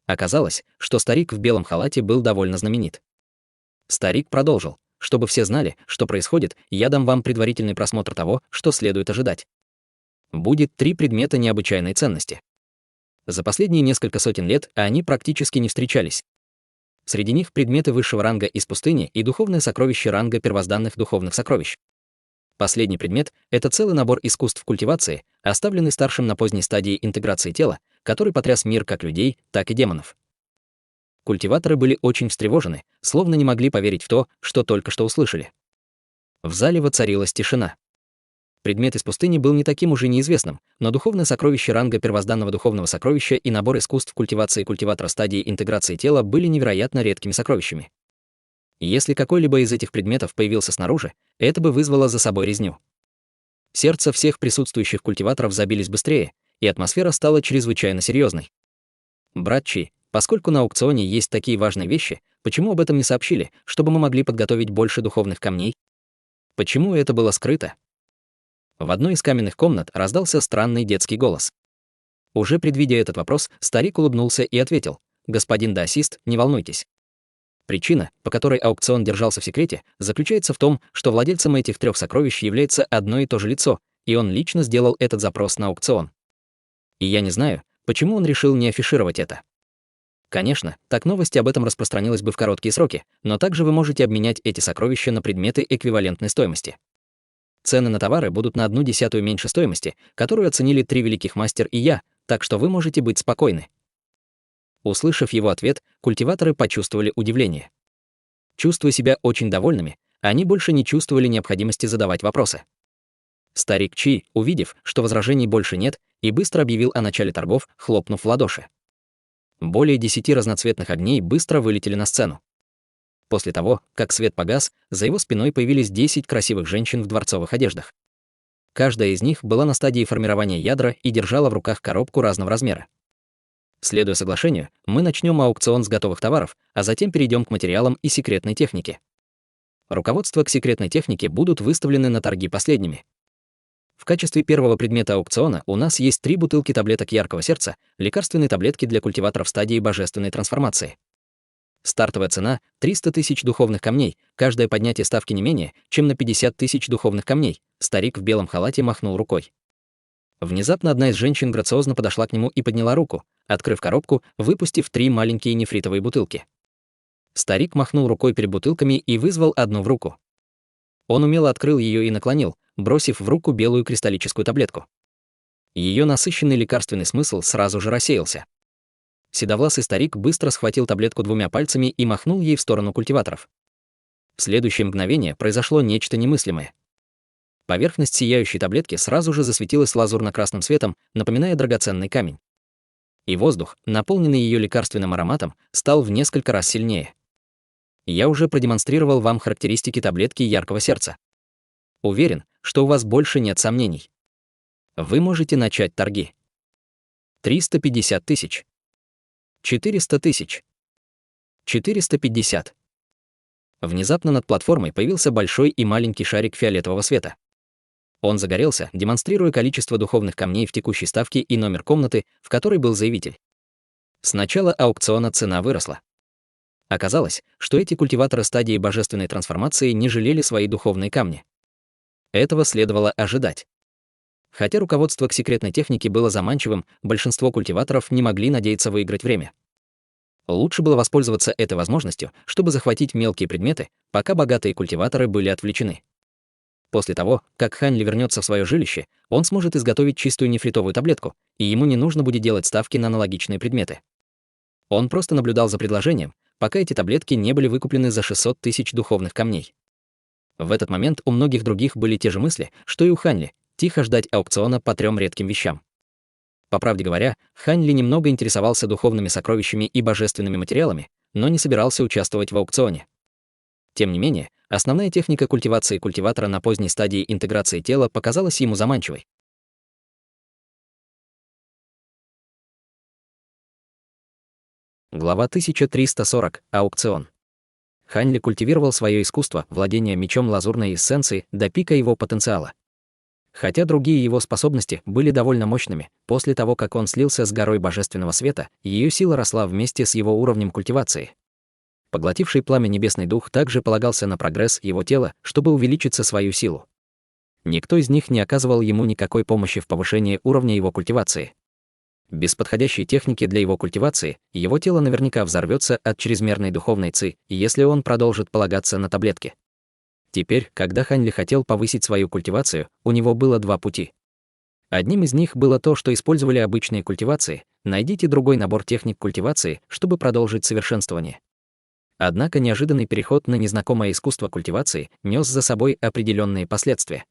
[SPEAKER 1] Оказалось, что старик в белом халате был довольно знаменит. Старик продолжил: «Чтобы все знали, что происходит, я дам вам предварительный просмотр того, что следует ожидать. Будет 3 предмета необычайной ценности. За последние несколько сотен лет они практически не встречались. Среди них предметы высшего ранга из пустыни и духовное сокровище ранга первозданных духовных сокровищ. Последний предмет — это целый набор искусств культивации, оставленный старшим на поздней стадии интеграции тела, который потряс мир как людей, так и демонов». Культиваторы были очень встревожены, словно не могли поверить в то, что только что услышали. В зале воцарилась тишина. Предмет из пустыни был не таким уже неизвестным, но духовное сокровище ранга первозданного духовного сокровища и набор искусств культивации культиватора стадии интеграции тела были невероятно редкими сокровищами. Если какой-либо из этих предметов появился снаружи, это бы вызвало за собой резню. Сердца всех присутствующих культиваторов забились быстрее, и атмосфера стала чрезвычайно серьезной. «Брат Чи, поскольку на аукционе есть такие важные вещи, почему об этом не сообщили, чтобы мы могли подготовить больше духовных камней? Почему это было скрыто?» В одной из каменных комнат раздался странный детский голос. Уже предвидя этот вопрос, старик улыбнулся и ответил: «Господин даосист, не волнуйтесь. Причина, по которой аукцион держался в секрете, заключается в том, что владельцем этих 3 сокровищ является одно и то же лицо, и он лично сделал этот запрос на аукцион. И я не знаю, почему он решил не афишировать это. Конечно, так новость об этом распространилась бы в короткие сроки, но также вы можете обменять эти сокровища на предметы эквивалентной стоимости. Цены на товары будут на 1/10 меньше стоимости, которую оценили 3 великих мастер и я, так что вы можете быть спокойны». Услышав его ответ, культиваторы почувствовали удивление. Чувствуя себя очень довольными, они больше не чувствовали необходимости задавать вопросы. Старик Чи, увидев, что возражений больше нет, и быстро объявил о начале торгов, хлопнув в ладоши. Более 10 разноцветных огней быстро вылетели на сцену. После того, как свет погас, за его спиной появились 10 красивых женщин в дворцовых одеждах. Каждая из них была на стадии формирования ядра и держала в руках коробку разного размера. Следуя соглашению, мы начнем аукцион с готовых товаров, а затем перейдем к материалам и секретной технике. Руководства к секретной технике будут выставлены на торги последними. В качестве первого предмета аукциона у нас есть 3 бутылки таблеток яркого сердца, лекарственные таблетки для культиваторов стадии божественной трансформации. Стартовая цена — 300 тысяч духовных камней, каждое поднятие ставки не менее, чем на 50 тысяч духовных камней. Старик в белом халате махнул рукой. Внезапно одна из женщин грациозно подошла к нему и подняла руку, открыв коробку, выпустив 3 маленькие нефритовые бутылки. Старик махнул рукой перед бутылками и вызвал одну в руку. Он умело открыл ее и наклонил, бросив в руку белую кристаллическую таблетку. Ее насыщенный лекарственный смысл сразу же рассеялся. Седовласый старик быстро схватил таблетку 2 пальцами и махнул ей в сторону культиваторов. В следующее мгновение произошло нечто немыслимое. Поверхность сияющей таблетки сразу же засветилась лазурно-красным светом, напоминая драгоценный камень. И воздух, наполненный ее лекарственным ароматом, стал в несколько раз сильнее. Я уже продемонстрировал вам характеристики таблетки яркого сердца. Уверен, что у вас больше нет сомнений. Вы можете начать торги. 350 тысяч. 400 тысяч. 450. Внезапно над платформой появился большой и маленький шарик фиолетового света. Он загорелся, демонстрируя количество духовных камней в текущей ставке и номер комнаты, в которой был заявитель. С начала аукциона цена выросла. Оказалось, что эти культиваторы стадии божественной трансформации не жалели свои духовные камни. Этого следовало ожидать. Хотя руководство к секретной технике было заманчивым, большинство культиваторов не могли надеяться выиграть время. Лучше было воспользоваться этой возможностью, чтобы захватить мелкие предметы, пока богатые культиваторы были отвлечены. После того, как Ханли вернется в свое жилище, он сможет изготовить чистую нефритовую таблетку, и ему не нужно будет делать ставки на аналогичные предметы. Он просто наблюдал за предложением, пока эти таблетки не были выкуплены за 600 тысяч духовных камней. В этот момент у многих других были те же мысли, что и у Ханли — тихо ждать аукциона по 3 редким вещам. По правде говоря, Ханли немного интересовался духовными сокровищами и божественными материалами, но не собирался участвовать в аукционе. Тем не менее, основная техника культивации культиватора на поздней стадии интеграции тела показалась ему заманчивой. Глава 1340. Аукцион. Ханли культивировал свое искусство владения мечом лазурной эссенции до пика его потенциала. Хотя другие его способности были довольно мощными, после того, как он слился с горой божественного света, ее сила росла вместе с его уровнем культивации. Поглотивший пламя небесный дух также полагался на прогресс его тела, чтобы увеличить свою силу. Никто из них не оказывал ему никакой помощи в повышении уровня его культивации. Без подходящей техники для его культивации его тело наверняка взорвется от чрезмерной духовной ци, если он продолжит полагаться на таблетки. Теперь, когда Ханли хотел повысить свою культивацию, у него было 2 пути. Одним из них было то, что использовали обычные культивации. Найдите другой набор техник культивации, чтобы продолжить совершенствование. Однако неожиданный переход на незнакомое искусство культивации нес за собой определенные последствия.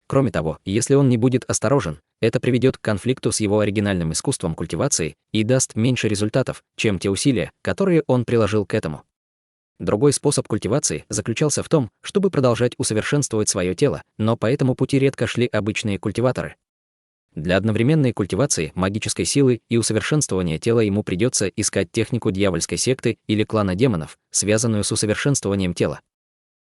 [SPEAKER 1] Кроме того, если он не будет осторожен, это приведет к конфликту с его оригинальным искусством культивации и даст меньше результатов, чем те усилия, которые он приложил к этому. Другой способ культивации заключался в том, чтобы продолжать усовершенствовать свое тело, но по этому пути редко шли обычные культиваторы. Для одновременной культивации магической силы и усовершенствования тела ему придется искать технику дьявольской секты или клана демонов, связанную с усовершенствованием тела.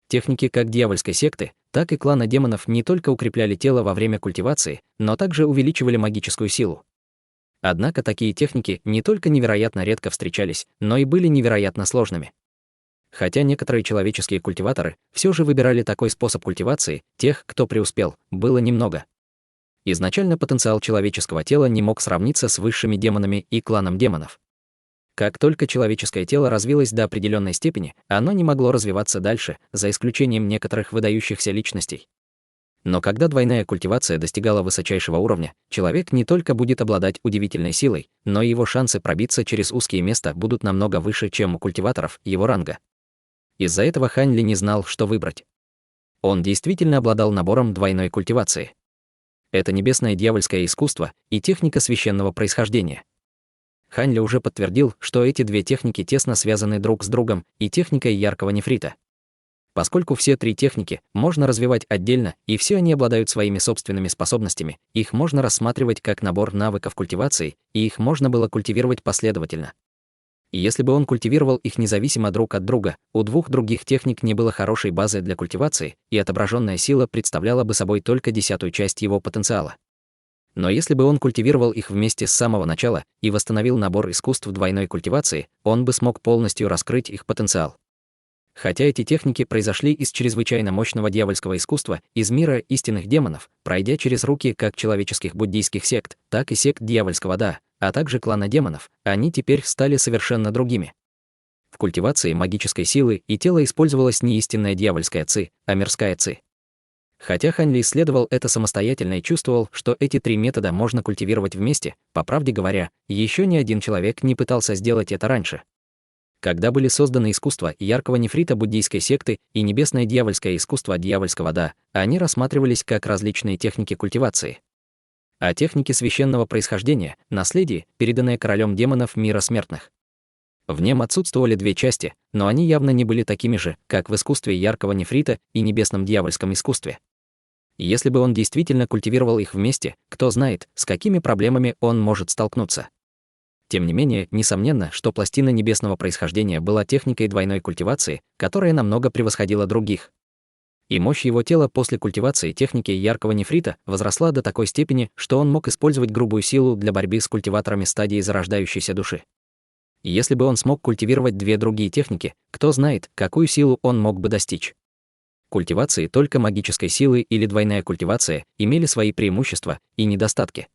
[SPEAKER 1] Техники как дьявольской секты, так и клана демонов не только укрепляли тело во время культивации, но также увеличивали магическую силу. Однако такие техники не только невероятно редко встречались, но и были невероятно сложными. Хотя некоторые человеческие культиваторы все же выбирали такой способ культивации, тех, кто преуспел, было немного. Изначально потенциал человеческого тела не мог сравниться с высшими демонами и кланом демонов. Как только человеческое тело развилось до определенной степени, оно не могло развиваться дальше, за исключением некоторых выдающихся личностей. Но когда двойная культивация достигала высочайшего уровня, человек не только будет обладать удивительной силой, но и его шансы пробиться через узкие места будут намного выше, чем у культиваторов его ранга. Из-за этого Ханли не знал, что выбрать. Он действительно обладал набором двойной культивации. Это небесное дьявольское искусство и техника священного происхождения. Ханли уже подтвердил, что эти 2 техники тесно связаны друг с другом и техникой яркого нефрита. Поскольку все 3 техники можно развивать отдельно и все они обладают своими собственными способностями, их можно рассматривать как набор навыков культивации, и их можно было культивировать последовательно. И если бы он культивировал их независимо друг от друга, у двух других техник не было хорошей базы для культивации, и отображенная сила представляла бы собой только 10-ую часть его потенциала. Но если бы он культивировал их вместе с самого начала и восстановил набор искусств двойной культивации, он бы смог полностью раскрыть их потенциал. Хотя эти техники произошли из чрезвычайно мощного дьявольского искусства, из мира истинных демонов, пройдя через руки как человеческих буддийских сект, так и сект дьявольского Да, а также клана демонов, они теперь стали совершенно другими. В культивации магической силы и тела использовалась не истинная дьявольская ци, а мирская ци. Хотя Хань Ли исследовал это самостоятельно и чувствовал, что эти три метода можно культивировать вместе, по правде говоря, еще ни один человек не пытался сделать это раньше. Когда были созданы искусства яркого нефрита буддийской секты и небесное дьявольское искусство дьявольского Да, они рассматривались как различные техники культивации. А техники священного происхождения — наследие, переданное королем демонов мира смертных. В нем отсутствовали две части, но они явно не были такими же, как в искусстве яркого нефрита и небесном дьявольском искусстве. Если бы он действительно культивировал их вместе, кто знает, с какими проблемами он может столкнуться. Тем не менее, несомненно, что пластина небесного происхождения была техникой двойной культивации, которая намного превосходила других. И мощь его тела после культивации техники яркого нефрита возросла до такой степени, что он мог использовать грубую силу для борьбы с культиваторами стадии зарождающейся души. И если бы он смог культивировать две другие техники, кто знает, какую силу он мог бы достичь. Культивации только магической силы или двойная культивация имели свои преимущества и недостатки.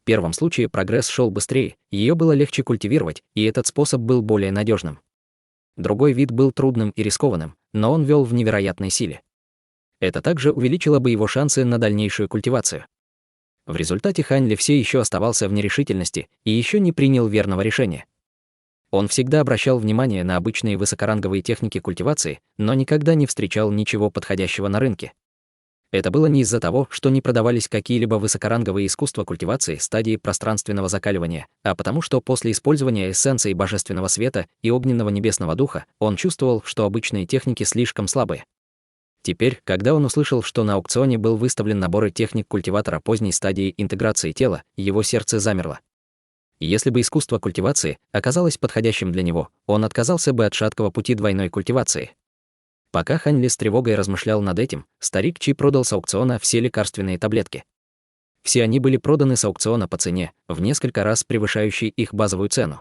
[SPEAKER 1] В первом случае прогресс шел быстрее, ее было легче культивировать, и этот способ был более надежным. Другой вид был трудным и рискованным, но он вел в невероятной силе. Это также увеличило бы его шансы на дальнейшую культивацию. В результате Хань Ли все еще оставался в нерешительности и еще не принял верного решения. Он всегда обращал внимание на обычные высокоранговые техники культивации, но никогда не встречал ничего подходящего на рынке. Это было не из-за того, что не продавались какие-либо высокоранговые искусства культивации стадии пространственного закаливания, а потому что после использования эссенций божественного света и огненного небесного духа он чувствовал, что обычные техники слишком слабые. Теперь, когда он услышал, что на аукционе был выставлен набор техник культиватора поздней стадии интеграции тела, его сердце замерло. Если бы искусство культивации оказалось подходящим для него, он отказался бы от шаткого пути двойной культивации. Пока Хань Ли с тревогой размышлял над этим, старик Чи продал с аукциона все лекарственные таблетки. Все они были проданы с аукциона по цене, в несколько раз превышающей их базовую цену.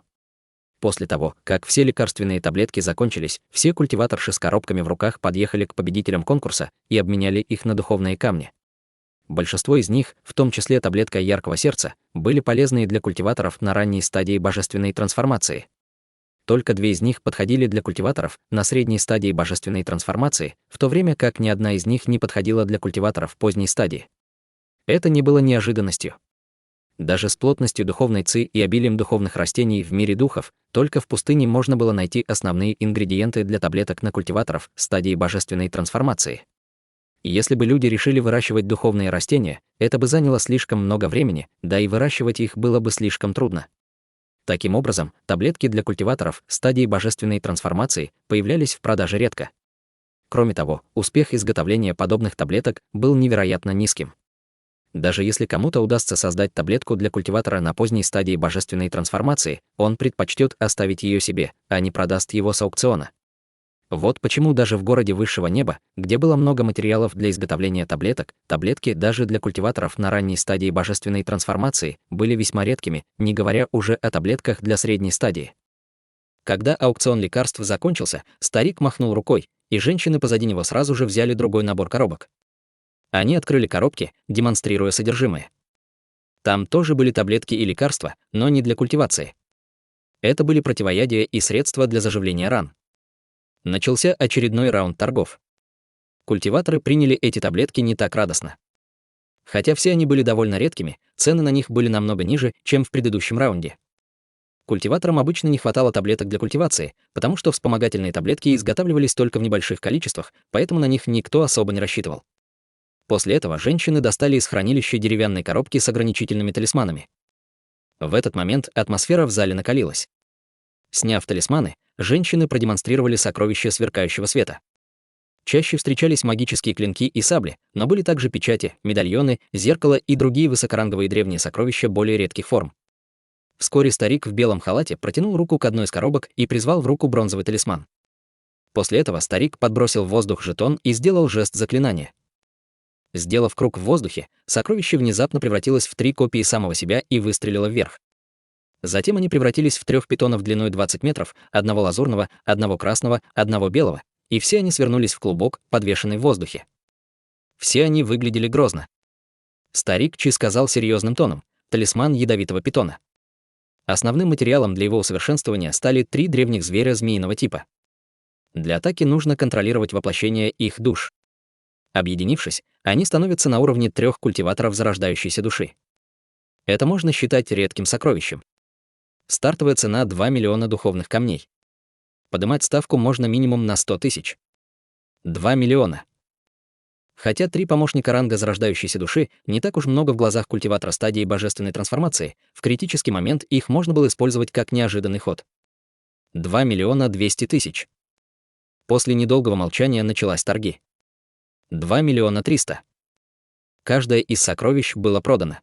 [SPEAKER 1] После того, как все лекарственные таблетки закончились, все культиваторши с коробками в руках подъехали к победителям конкурса и обменяли их на духовные камни. Большинство из них, в том числе таблетка яркого сердца, были полезны для культиваторов на ранней стадии божественной трансформации. Только две из них подходили для культиваторов на средней стадии божественной трансформации, в то время как ни одна из них не подходила для культиваторов поздней стадии. Это не было неожиданностью. Даже с плотностью духовной ци и обилием духовных растений в мире духов, только в пустыне можно было найти основные ингредиенты для таблеток на культиваторов стадии божественной трансформации. И если бы люди решили выращивать духовные растения, это бы заняло слишком много времени, да и выращивать их было бы слишком трудно. Таким образом, таблетки для культиваторов стадии божественной трансформации появлялись в продаже редко. Кроме того, успех изготовления подобных таблеток был невероятно низким. Даже если кому-то удастся создать таблетку для культиватора на поздней стадии божественной трансформации, он предпочтет оставить ее себе, а не продаст его с аукциона. Вот почему даже в городе высшего неба, где было много материалов для изготовления таблеток, таблетки даже для культиваторов на ранней стадии божественной трансформации были весьма редкими, не говоря уже о таблетках для средней стадии. Когда аукцион лекарств закончился, старик махнул рукой, и женщины позади него сразу же взяли другой набор коробок. Они открыли коробки, демонстрируя содержимое. Там тоже были таблетки и лекарства, но не для культивации. Это были противоядия и средства для заживления ран. Начался очередной раунд торгов. Культиваторы приняли эти таблетки не так радостно. Хотя все они были довольно редкими, цены на них были намного ниже, чем в предыдущем раунде. Культиваторам обычно не хватало таблеток для культивации, потому что вспомогательные таблетки изготавливались только в небольших количествах, поэтому на них никто особо не рассчитывал. После этого женщины достали из хранилища деревянные коробки с ограничительными талисманами. В этот момент атмосфера в зале накалилась. Сняв талисманы, женщины продемонстрировали сокровища сверкающего света. Чаще встречались магические клинки и сабли, но были также печати, медальоны, зеркало и другие высокоранговые древние сокровища более редких форм. Вскоре старик в белом халате протянул руку к одной из коробок и призвал в руку бронзовый талисман. После этого старик подбросил в воздух жетон и сделал жест заклинания. Сделав круг в воздухе, сокровище внезапно превратилось в 3 копии самого себя и выстрелило вверх. Затем они превратились в 3 питонов длиной 20 метров, одного лазурного, одного красного, одного белого, и все они свернулись в клубок, подвешенный в воздухе. Все они выглядели грозно. Старик Чи сказал серьезным тоном: «Талисман ядовитого питона». Основным материалом для его усовершенствования стали 3 древних зверя змеиного типа. Для атаки нужно контролировать воплощение их душ. Объединившись, они становятся на уровне 3 культиваторов зарождающейся души. Это можно считать редким сокровищем. Стартовая цена — 2 миллиона духовных камней. Поднимать ставку можно минимум на 100 тысяч. 2 миллиона. Хотя 3 помощника ранга зарождающейся души не так уж много в глазах культиватора стадии божественной трансформации, в критический момент их можно было использовать как неожиданный ход. 2 миллиона 200 тысяч. После недолгого молчания началась торги. 2 миллиона 300. Каждое из сокровищ было продано.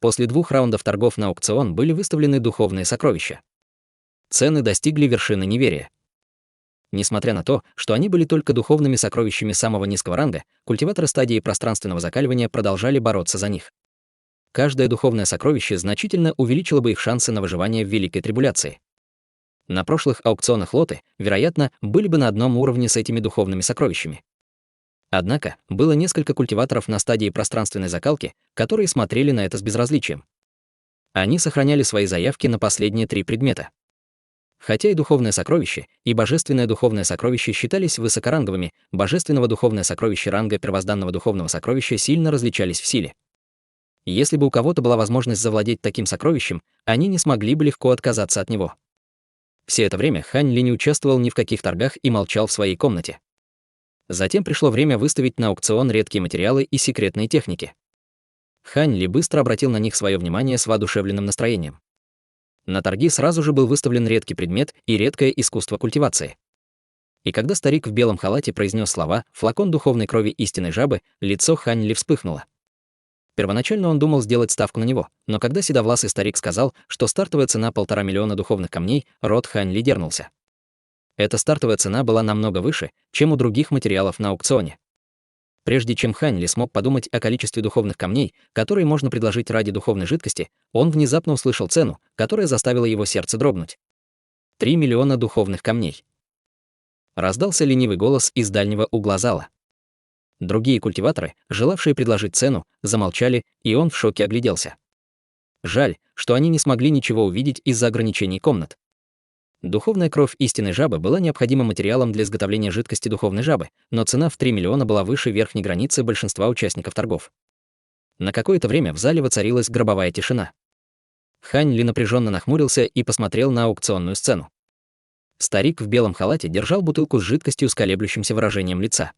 [SPEAKER 1] После 2 раундов торгов на аукцион были выставлены духовные сокровища. Цены достигли вершины неверия. Несмотря на то, что они были только духовными сокровищами самого низкого ранга, культиваторы стадии пространственного закаливания продолжали бороться за них. Каждое духовное сокровище значительно увеличило бы их шансы на выживание в Великой Трибуляции. На прошлых аукционах лоты, вероятно, были бы на одном уровне с этими духовными сокровищами. Однако, было несколько культиваторов на стадии пространственной закалки, которые смотрели на это с безразличием. Они сохраняли свои заявки на последние 3 предмета. Хотя и духовное сокровище, и божественное духовное сокровище считались высокоранговыми, божественного духовное сокровище ранга первозданного духовного сокровища сильно различались в силе. Если бы у кого-то была возможность завладеть таким сокровищем, они не смогли бы легко отказаться от него. Все это время Хань Ли не участвовал ни в каких торгах и молчал в своей комнате. Затем пришло время выставить на аукцион редкие материалы и секретные техники. Хань Ли быстро обратил на них свое внимание с воодушевленным настроением. На торги сразу же был выставлен редкий предмет и редкое искусство культивации. И когда старик в белом халате произнес слова «флакон духовной крови истинной жабы», лицо Хань Ли вспыхнуло. Первоначально он думал сделать ставку на него, но когда седовласый старик сказал, что стартовая цена 1,5 миллиона духовных камней, рот Хань Ли дернулся. Эта стартовая цена была намного выше, чем у других материалов на аукционе. Прежде чем Хань Ли смог подумать о количестве духовных камней, которые можно предложить ради духовной жидкости, он внезапно услышал цену, которая заставила его сердце дрогнуть. 3 миллиона духовных камней. Раздался ленивый голос из дальнего угла зала. Другие культиваторы, желавшие предложить цену, замолчали, и он в шоке огляделся. Жаль, что они не смогли ничего увидеть из-за ограничений комнат. Духовная кровь истинной жабы была необходимым материалом для изготовления жидкости духовной жабы, но цена в 3 миллиона была выше верхней границы большинства участников торгов. На какое-то время в зале воцарилась гробовая тишина. Хань Ли напряженно нахмурился и посмотрел на аукционную сцену. Старик в белом халате держал бутылку с жидкостью с колеблющимся выражением лица.